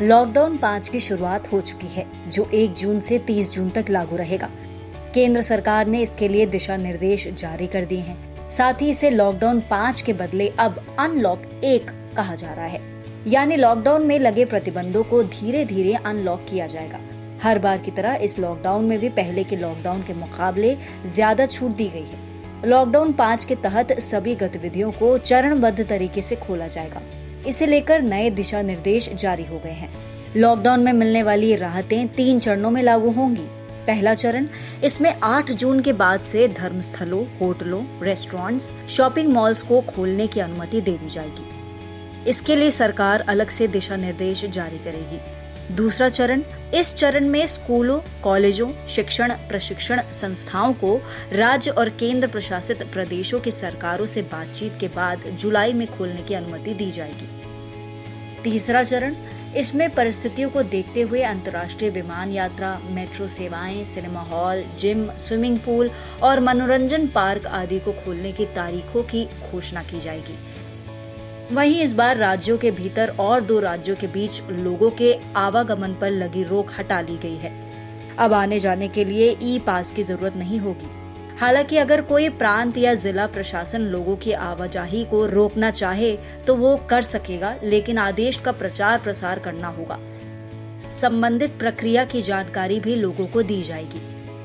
Lockdown 5 की शुरुआत हो चुकी है, जो 1 जून से 30 जून तक लागू रहेगा। केंद्र सरकार ने इसके लिए दिशा निर्देश जारी कर दिए हैं। साथ ही इसे लॉकडाउन 5 के बदले अब अनलॉक 1 कहा जा रहा है। यानी लॉकडाउन में लगे प्रतिबंधों को धीरे धीरे अनलॉक किया जाएगा। हर बार की तरह इस लॉकडाउन में भी पहले के लॉकडाउन के मुकाबले ज्यादा छूट दी गई है। लॉकडाउन 5 के तहत सभी गतिविधियों को चरणबद्ध तरीके से खोला जाएगा। इसे लेकर नए दिशा निर्देश जारी हो गए हैं। लॉकडाउन में मिलने वाली राहतें 3 चरणों में लागू होंगी। पहला चरण, इसमें 8 जून के बाद से धर्मस्थलों, होटलों, रेस्टोरेंट्स, शॉपिंग मॉल्स को खोलने की अनुमति दे दी जाएगी। इसके लिए सरकार अलग से दिशा निर्देश जारी करेगी। दूसरा चरण, इस चरण में स्कूलों, कॉलेजों, शिक्षण प्रशिक्षण संस्थाओं को राज्य और केंद्र प्रशासित प्रदेशों की सरकारों से बातचीत के बाद जुलाई में खोलने की अनुमति दी जाएगी। तीसरा चरण, इसमें परिस्थितियों को देखते हुए अंतर्राष्ट्रीय विमान यात्रा, मेट्रो सेवाएं, cinema hall, gym, swimming pool और मनोरंजन पार्क आदि को खोलने की तारीखों की घोषणा की जाएगी। वहीं इस बार राज्यों के भीतर और 2 राज्यों के बीच लोगों के आवागमन पर लगी रोक हटा ली गई है। अब आने जाने के लिए ई पास की जरूरत नहीं होगी। हालांकि अगर कोई प्रांत या जिला प्रशासन लोगों की आवाजाही को रोकना चाहे तो वो कर सकेगा, लेकिन आदेश का प्रचार प्रसार करना होगा। संबंधित प्रक्रिया की जानकारी भी लोगों को दी जाएगी।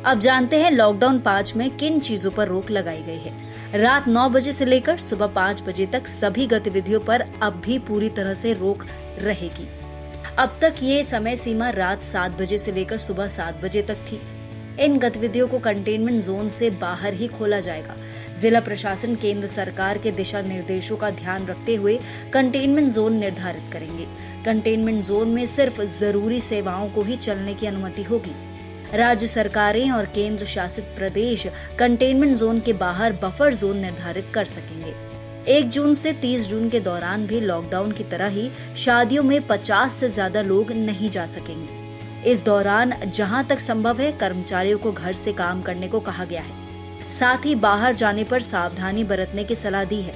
अब जानते हैं लॉकडाउन 5 में किन चीजों पर रोक लगाई गई है। रात 9 बजे से लेकर सुबह 5 बजे तक सभी गतिविधियों पर अब भी पूरी तरह से रोक रहेगी। अब तक ये समय सीमा रात 7 बजे से लेकर सुबह 7 बजे तक थी। इन गतिविधियों को कंटेनमेंट जोन से बाहर ही खोला जाएगा। जिला प्रशासन केंद्र सरकार के दिशा निर्देशों का ध्यान रखते हुए कंटेनमेंट जोन निर्धारित करेंगे। कंटेनमेंट जोन में सिर्फ जरूरी सेवाओं को ही चलने की अनुमति होगी। राज्य सरकारें और केंद्र शासित प्रदेश कंटेनमेंट जोन के बाहर बफर जोन निर्धारित कर सकेंगे। 1 जून से 30 जून के दौरान भी लॉकडाउन की तरह ही शादियों में 50 से ज्यादा लोग नहीं जा सकेंगे। इस दौरान जहां तक संभव है कर्मचारियों को घर से काम करने को कहा गया है। साथ ही बाहर जाने पर सावधानी बरतने की सलाह दी है।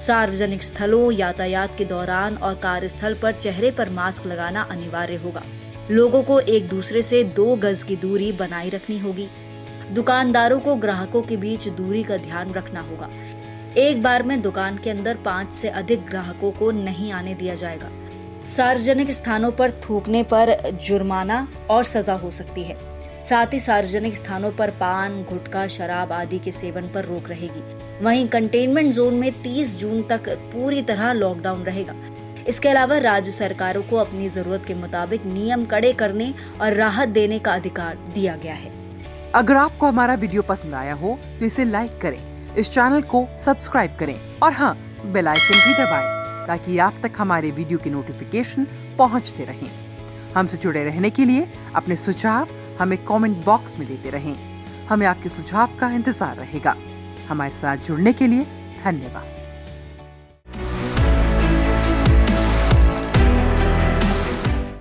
सार्वजनिक स्थलों, यातायात के दौरान और कार्यस्थल पर चेहरे पर मास्क लगाना अनिवार्य होगा। लोगों को एक दूसरे से 2 गज की दूरी बनाए रखनी होगी। दुकानदारों को ग्राहकों के बीच दूरी का ध्यान रखना होगा। एक बार में दुकान के अंदर 5 से अधिक ग्राहकों को नहीं आने दिया जाएगा। सार्वजनिक स्थानों पर थूकने पर जुर्माना और सजा हो सकती है। साथ ही सार्वजनिक स्थानों पर पान, गुटखा, शराब आदि के सेवन पर रोक रहेगी। वहीं कंटेनमेंट जोन में 30 जून तक पूरी तरह लॉकडाउन रहेगा। इसके अलावा राज्य सरकारों को अपनी जरूरत के मुताबिक नियम कड़े करने और राहत देने का अधिकार दिया गया है। अगर आपको हमारा वीडियो पसंद आया हो तो इसे लाइक करें, इस चैनल को सब्सक्राइब करें और हाँ, बेल आइकन भी दबाएं ताकि आप तक हमारे वीडियो की नोटिफिकेशन पहुंचते रहें। हमसे जुड़े रहने के लिए अपने सुझाव हमें कमेंट बॉक्स में देते रहें। हमें आपके सुझाव का इंतजार रहेगा। हमारे साथ जुड़ने के लिए धन्यवाद।